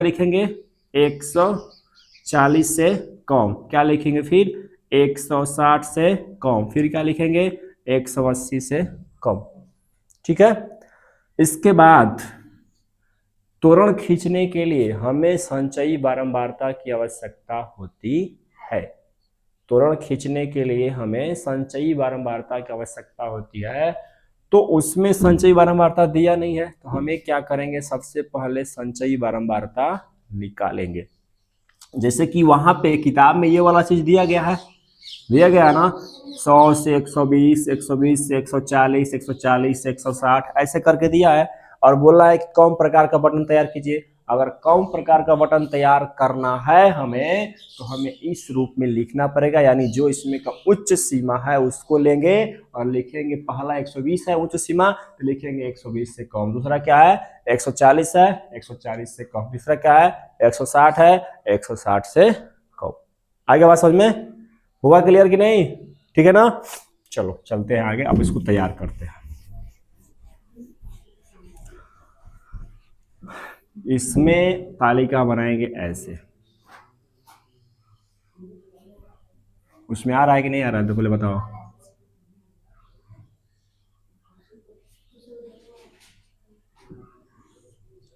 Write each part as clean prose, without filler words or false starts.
लिखेंगे 140 से कम, क्या लिखेंगे फिर 160 से कम, फिर क्या लिखेंगे 180 से कम। ठीक है। इसके बाद त्वरण खींचने के लिए हमें संचयी बारंबारता की आवश्यकता होती है। त्वरण खींचने के लिए हमें संचयी बारंबारता की आवश्यकता होती है। तो उसमें संचयी बारंबारता दिया नहीं है, तो हमें क्या करेंगे, सबसे पहले संचयी बारंबारता निकालेंगे। जैसे कि वहां पे किताब में ये वाला चीज दिया गया है, दिया गया ना 100 से 120, 120 से 140, 140 से 160 ऐसे करके दिया है, और बोला है कि कम प्रकार का बटन तैयार कीजिए। अगर कम प्रकार का बटन तैयार करना है हमें, तो हमें इस रूप में लिखना पड़ेगा, यानी जो इसमें का उच्च सीमा है उसको लेंगे और लिखेंगे, पहला 120 है उच्च सीमा, तो लिखेंगे 120 से कम। दूसरा क्या है 140 है, 140 से कम। तीसरा क्या है 160 है, 160 से कम। आगे बात समझ में हुआ क्लियर कि नहीं? ठीक है ना। चलो चलते हैं आगे, अब इसको तैयार करते हैं। इसमें तालिका बनाएंगे ऐसे। उसमें आ रहा है कि नहीं आ रहा है, तो पहले बताओ।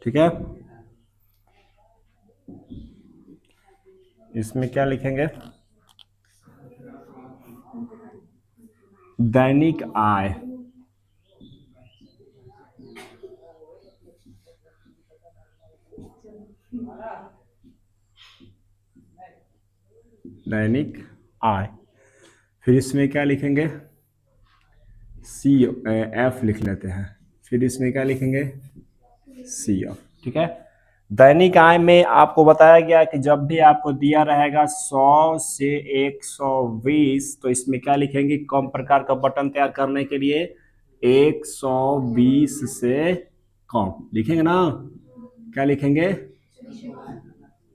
ठीक है। इसमें क्या लिखेंगे, दैनिक आय। दैनिक आय। फिर इसमें क्या लिखेंगे, सी एफ लिख लेते हैं। फिर इसमें क्या लिखेंगे, सी एफ। ठीक है। दैनिक आय में आपको बताया गया कि जब भी आपको दिया रहेगा 100 से 120, तो इसमें क्या लिखेंगे, कम प्रकार का बटन तैयार करने के लिए 120 से कम लिखेंगे ना। क्या लिखेंगे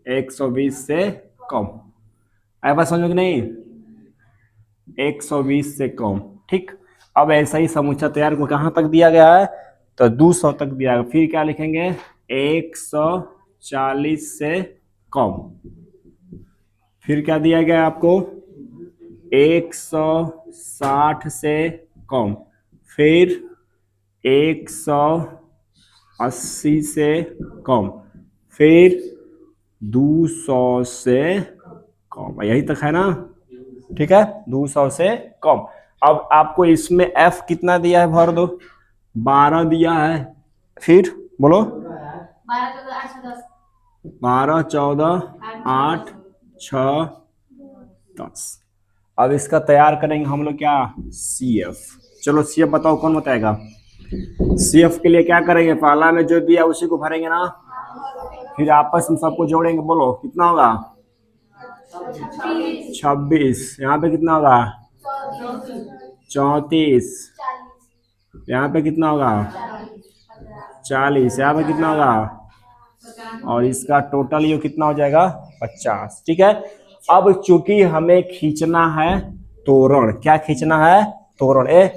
120 से कम। आए बात समझो कि नहीं, 120 से कम। ठीक। अब ऐसा ही समूचा तैयार को कहां तक दिया गया है, तो 200 तक दिया गया। फिर क्या लिखेंगे 140 से कम। फिर क्या दिया गया आपको 160 से कम। फिर 180 से कम। फिर 200 से कम। यही तक है ना। ठीक है, 200 से कम। अब आपको इसमें एफ कितना दिया है, भर दो। 12 दिया है। फिर बोलो 12, 14, 8, 6, 10। अब इसका तैयार करेंगे हम लोग क्या, सी एफ। चलो सी एफ बताओ, कौन बताएगा। सी एफ के लिए क्या करेंगे, पहला में जो दिया उसी को भरेंगे ना, फिर आपस में सबको जोड़ेंगे। बोलो कितना होगा 26। यहाँ पे कितना होगा 34। यहाँ पे कितना होगा 40। यहाँ पे कितना होगा, और इसका टोटल ये कितना हो जाएगा 50। ठीक है। अब चूंकि हमें खींचना है तोरण, क्या खींचना है तोरण,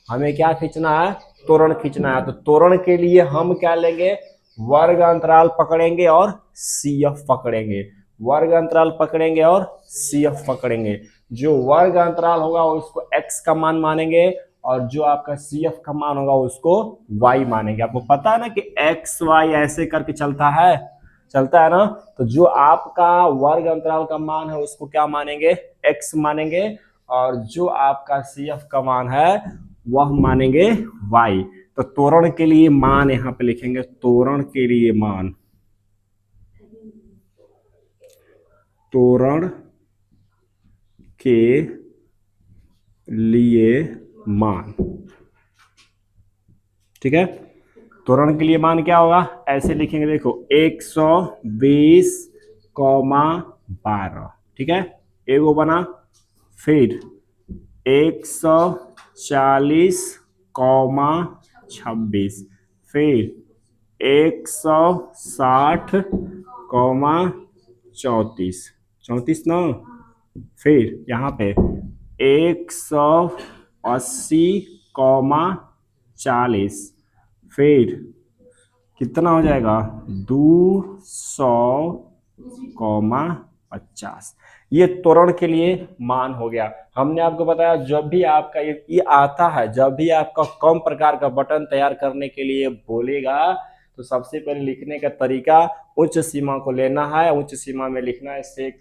हमें क्या खींचना है तोरण खींचना है। तो तोरण के लिए हम क्या लेंगे, वर्ग अंतराल पकड़ेंगे और सी एफ पकड़ेंगे। वर्ग अंतराल पकड़ेंगे और सी एफ पकड़ेंगे। जो वर्ग अंतराल होगा उसको x का मान मानेंगे, और जो आपका सी एफ का मान होगा उसको y मानेंगे। आपको पता है ना कि x y ऐसे करके चलता है, चलता है ना। तो जो आपका वर्ग अंतराल का मान है उसको क्या मानेंगे, x मानेंगे, और जो आपका सी एफ का मान है वह मानेंगे y। तो तोरण के लिए मान यहां पे लिखेंगे, तोरण के लिए मान, तोरण के लिए मान। ठीक है। त्वरण के लिए मान क्या होगा, ऐसे लिखेंगे, देखो 120, 12। ठीक है, एगो बना। फिर 140, 26। फिर 160, 34। 34 ना। फिर यहाँ पे 180, 40। फिर कितना हो जाएगा 200,50। ये त्वरण के लिए मान हो गया। हमने आपको बताया जब भी आपका ये आता है, जब भी आपका कम प्रकार का बटन तैयार करने के लिए बोलेगा तो सबसे पहले लिखने का तरीका उच्च सीमा को लेना है, उच्च सीमा में लिखना है से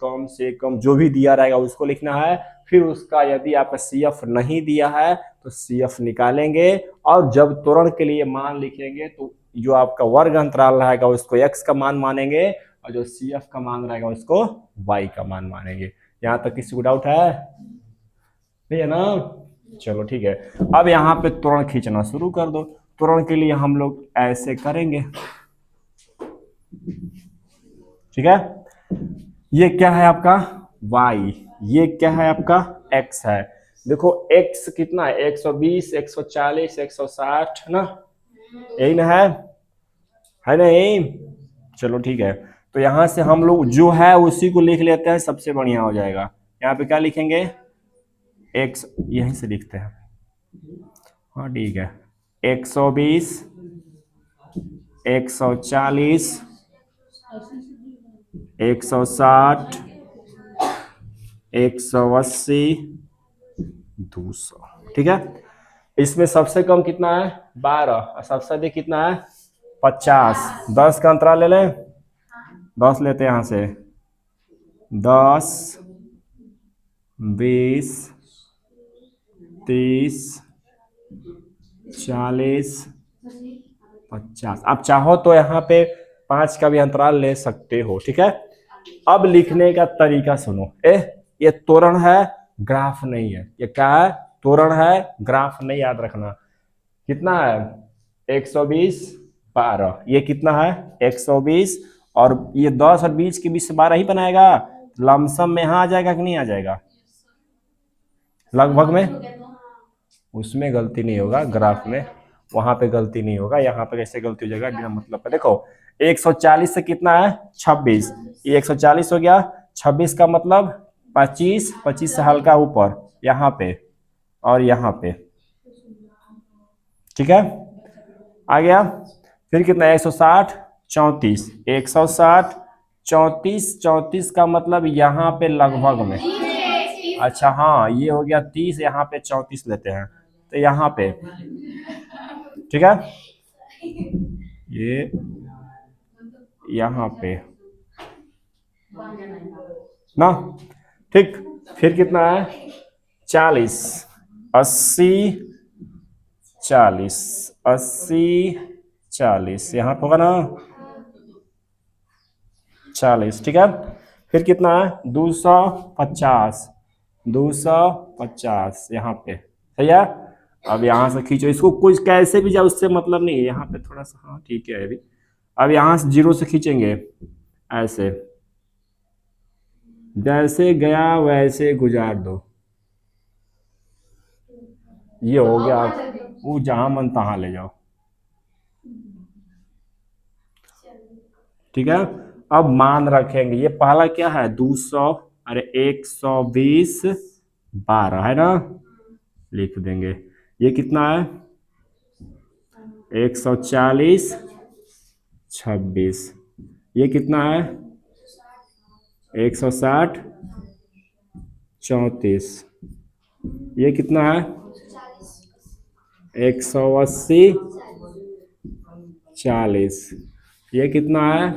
कम जो भी दिया रहेगा उसको लिखना है। फिर उसका यदि आपका CF नहीं दिया है तो CF निकालेंगे, और जब त्वरण के लिए मान लिखेंगे तो जो आपका वर्ग अंतराल रहेगा उसको x का मान मानेंगे, और जो CF का मान रहेगा उसको y का मान मानेंगे। यहाँ तक किसी को डाउट है? नहीं है ना? चलो ठीक है। अब यहाँ पे त्वरण खींचना शुरू कर दो। त्वरण के लिए हम लोग ऐसे करेंगे, ठीक है। ये क्या है आपका y, ये क्या है आपका x है। देखो x कितना है 120, 140, 160 ना, यही ना है नहीं? चलो ठीक है। तो यहां से हम लोग जो है उसी को लिख लेते हैं, सबसे बढ़िया हो जाएगा। यहाँ पे क्या लिखेंगे x, यहीं से लिखते हैं। हाँ ठीक है, 120, 140, 160, 180, 200, ठीक है। इसमें सबसे कम कितना है 12, और सबसे अधिक कितना है 50। 10 का अंतराल ले लें, 10 लेते हैं यहां से, 10, 20, 30, 40, 50। आप चाहो तो यहाँ पे 5 का भी अंतराल ले सकते हो, ठीक है। अब लिखने का तरीका सुनो। ये त्वरण है, ग्राफ नहीं है। ये क्या है? त्वरण है, ग्राफ नहीं, याद रखना। कितना है 120, 12। ये कितना है 120, और ये 10 और 20 के बीच से 12 ही बनाएगा। लमसम में यहाँ आ जाएगा कि नहीं आ जाएगा? लगभग में, उसमें गलती नहीं होगा, ग्राफ में वहां पे गलती नहीं होगा। यहाँ पे कैसे गलती हो जाएगा बिना मतलब पे। देखो 140 से कितना है 26, ये 140 हो गया। 26 का मतलब 25, 25 से हल्का ऊपर यहाँ पे और यहाँ पे, ठीक है। आ गया। फिर कितना है 160, 34, 160, 34, 34 का मतलब यहाँ पे लगभग में। अच्छा हाँ, ये हो गया 30, यहाँ पे 34 लेते हैं तो यहाँ पे, ठीक है। ये यहाँ पे ना, ठीक। फिर कितना है 40, 80, 40, 80, 40, यहाँ पे होगा ना 40, ठीक है। फिर कितना है 250, 250 यहाँ पे, सही है। अब यहाँ से खींचो इसको, कुछ कैसे भी जाए उससे मतलब नहीं है। यहाँ पे थोड़ा सा, हाँ ठीक है अभी। अब यहाँ से 0 से खींचेंगे ऐसे, जैसे गया वैसे गुजार दो। ये हो गया, वो जहां मन तहां ले जाओ, ठीक है। अब मान रखेंगे, ये पहला क्या है 200, अरे 120, 12 है ना, लिख देंगे। ये कितना है 140, 26, ये कितना है 160, 34, ये कितना है 180, 40, ये कितना है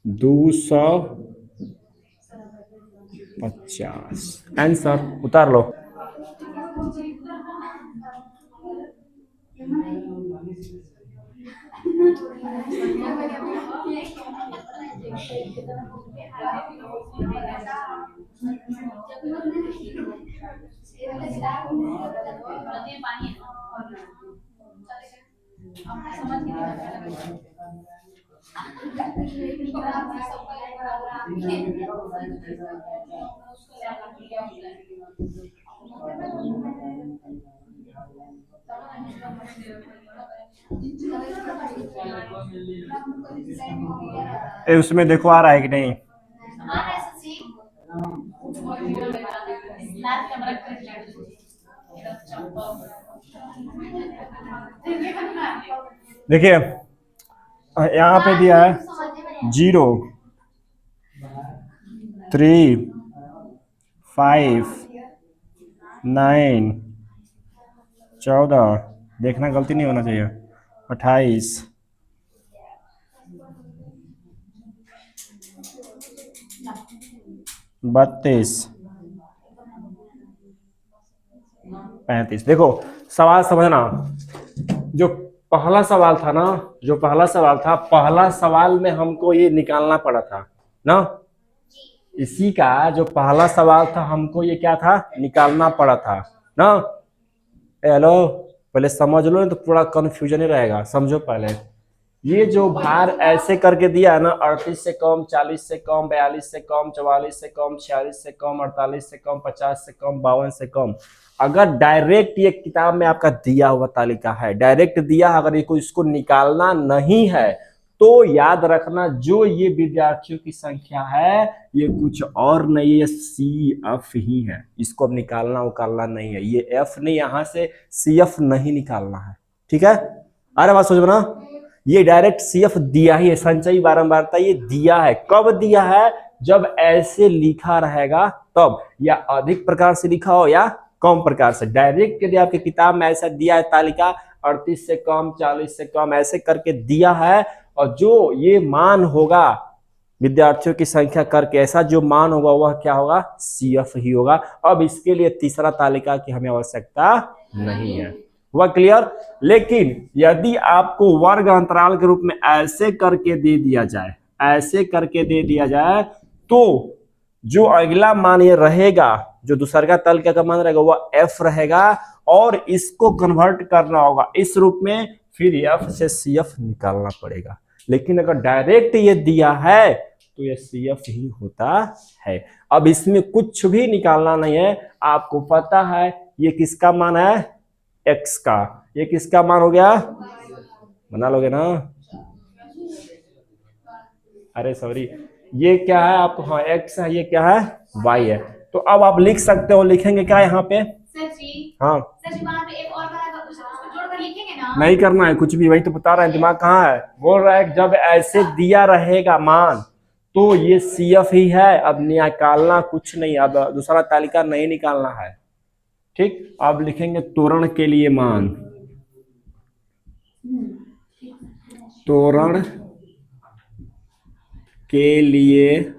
250। आंसर उतार लो। उसमें देखो आ रहा है कि नहीं? देखिए यहाँ पे दिया है 0, 3, 5, 9, 14, देखना गलती नहीं होना चाहिए, 28, 32, 35। देखो सवाल समझना, जो पहला सवाल था ना, जो पहला सवाल था, पहला सवाल में हमको ये निकालना पड़ा था ना, इसी का जो पहला सवाल था हमको ये क्या था, निकालना पड़ा था ना। हेलो, पहले समझ लो नहीं तो पूरा कंफ्यूजन ही रहेगा, समझो पहले। ये जो भार ऐसे करके दिया है ना, 38 से कम, 40 से कम, 42 से कम, 44 से कम, 46 से कम, 48 से कम, 50 से कम, 52 से कम, अगर डायरेक्ट ये किताब में आपका दिया हुआ तालिका है, डायरेक्ट दिया, अगर ये कोई इसको निकालना नहीं है तो याद रखना जो ये विद्यार्थियों की संख्या है ये कुछ और नहीं है, सी एफ ही है। इसको अब निकालना उकालना नहीं है, ये एफ नहीं, यहां से सी एफ नहीं निकालना है, ठीक है। अरे बात सोच बना, ये डायरेक्ट सीएफ दिया ही है, संचयी बारंबारता ये दिया है। कब दिया है, जब ऐसे लिखा रहेगा तब, या अधिक प्रकार से लिखा हो या कम प्रकार से। डायरेक्ट यदि आपकी किताब में ऐसा दिया है तालिका 38 से कम, 40 से कम, ऐसे करके दिया है, और जो ये मान होगा विद्यार्थियों की संख्या करके, ऐसा जो मान होगा वह क्या होगा, सीएफ ही होगा। अब इसके लिए तीसरा तालिका की हमें आवश्यकता नहीं है, हुआ क्लियर। लेकिन यदि आपको वर्ग अंतराल के रूप में ऐसे करके दे दिया जाए, ऐसे करके दे दिया जाए, तो जो अगला मान ये रहेगा, जो दूसरा तालिका का मान रहेगा वह एफ रहेगा, और इसको कन्वर्ट करना होगा इस रूप में, फिर एफ से सी एफ निकालना पड़ेगा। लेकिन अगर डायरेक्ट ये दिया है तो ये सी एफ ही होता है। अब इसमें कुछ भी निकालना नहीं है, आपको पता है ये किसका मान है, एक्स का, ये किसका मान हो गया, बना लोगे ना, अरे सॉरी, ये क्या है आपको, हाँ एक्स है, ये क्या है, वाई है। तो अब आप लिख सकते हो, लिखेंगे क्या यहाँ पे, हाँ एक और जोड़कर लिखेंगे ना, नहीं करना है कुछ भी, वही तो बता रहे हैं, दिमाग कहाँ है, बोल रहा है जब ऐसे दिया रहेगा मान तो ये सी एफ ही है, अब निकालना कुछ नहीं, अब दूसरा तालिका नहीं निकालना है, ठीक। अब लिखेंगे तोरण के लिए मान, तोरण के लिए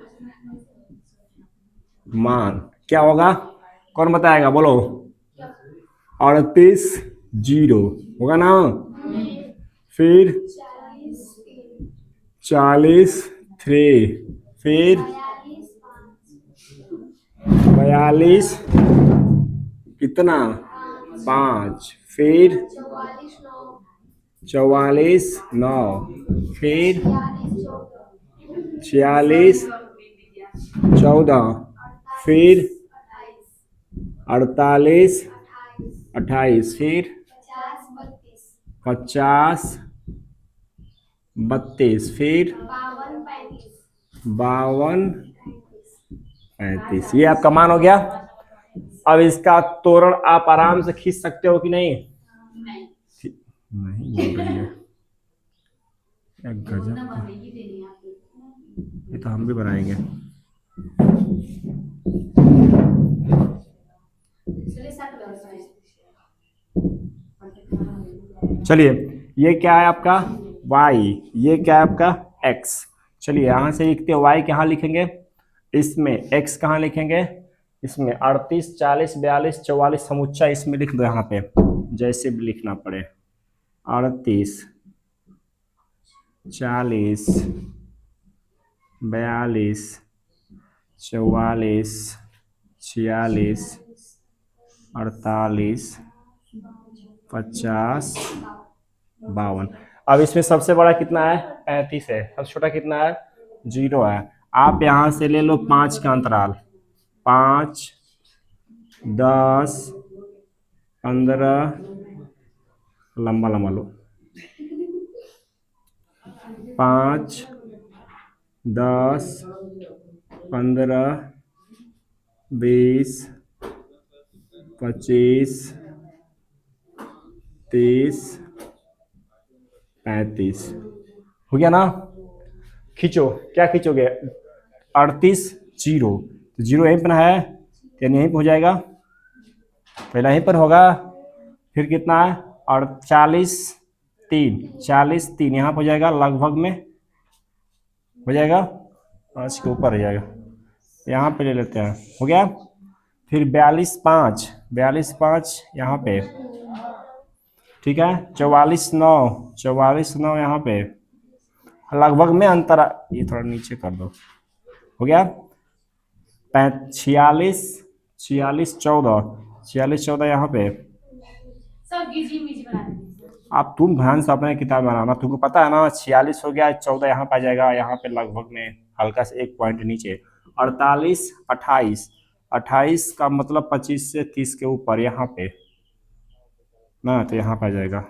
मान क्या होगा, कौन बताएगा, बोलो, 38, 0 होगा ना, फिर 40, 3, फिर 42, कितना, 5, फिर 44, 9, फिर 46, 14, फिर 48, 28, फिर 50, 32, फिर 52, 35, ये आपका मान हो गया। अब इसका तोरण आप आराम से खींच सकते हो कि नहीं, नहीं बोल रही है, गजब, ये तो हम भी बनाएंगे। चलिए ये क्या है आपका y, ये क्या है आपका x। चलिए यहां से लिखते हैं y कहाँ लिखेंगे, इसमें x कहाँ लिखेंगे, इसमें 38, 40, 42, 44 समुच्चा इसमें लिख दो, यहाँ पे जैसे भी लिखना पड़े, 38, 40, 42, 44, 46, 48, 50, 52। अब इसमें सबसे बड़ा कितना है, 35 है, सबसे छोटा कितना है, 0 है। आप यहां से ले लो 5 का अंतराल, 5, 10, 15, लंबा लंबा लो, 5, 10, 15, 20, 25, 30, 35 हो गया ना। खींचो, क्या खींचोगे? 38 जीरो, तो जीरो यहीं पर है, यानी यहीं पर हो जाएगा, पहला यहीं पर होगा। फिर कितना है? और 40 3 यहाँ पर हो जाएगा, लगभग में हो जाएगा, 5 के ऊपर हो जाएगा, यहाँ पे ले लेते हैं, हो गया। फिर 42 5 यहाँ पे, ठीक है। 44 9 यहाँ पे, लगभग में अंतर, ये थोड़ा नीचे कर दो, हो गया। 46 46 14 यहाँ पे। आप तुम ध्यान से अपने किताब बनाना, तुमको पता है ना, 46 हो गया, 14 यहाँ पे आ जाएगा, यहाँ पे लगभग में हल्का से 1 पॉइंट नीचे। 48 28 28 का मतलब 25 से 30 के ऊपर यहाँ पे ना, तो यहाँ पे आ जाएगा,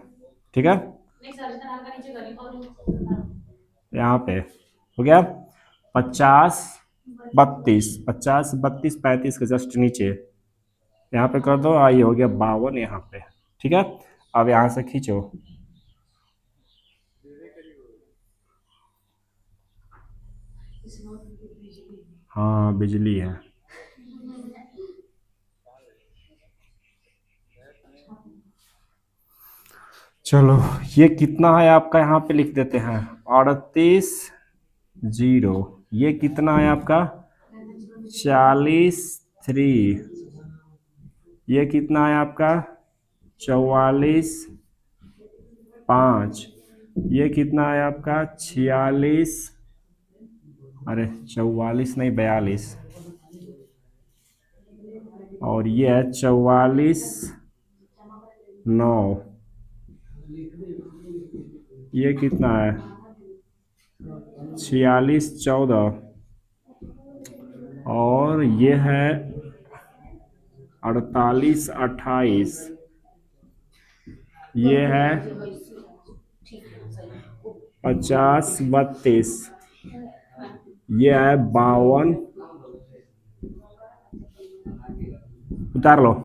ठीक है। यहाँ पे हो गया। 50 32 35 के जस्ट नीचे, यहाँ पे कर दो, ये हो गया 52 यहाँ पे, ठीक है। अब यहाँ से खींचो, हाँ बिजली है। चलो, ये कितना है आपका, यहाँ पे लिख देते हैं 38 0, ये कितना है आपका 40 3, ये कितना है आपका 44 5, ये कितना है आपका 46, अरे 44 नहीं 42, और ये है 44 9, ये कितना है 46 14, और ये है 48 28, ये है 50 32, ये है 52, उतार लो।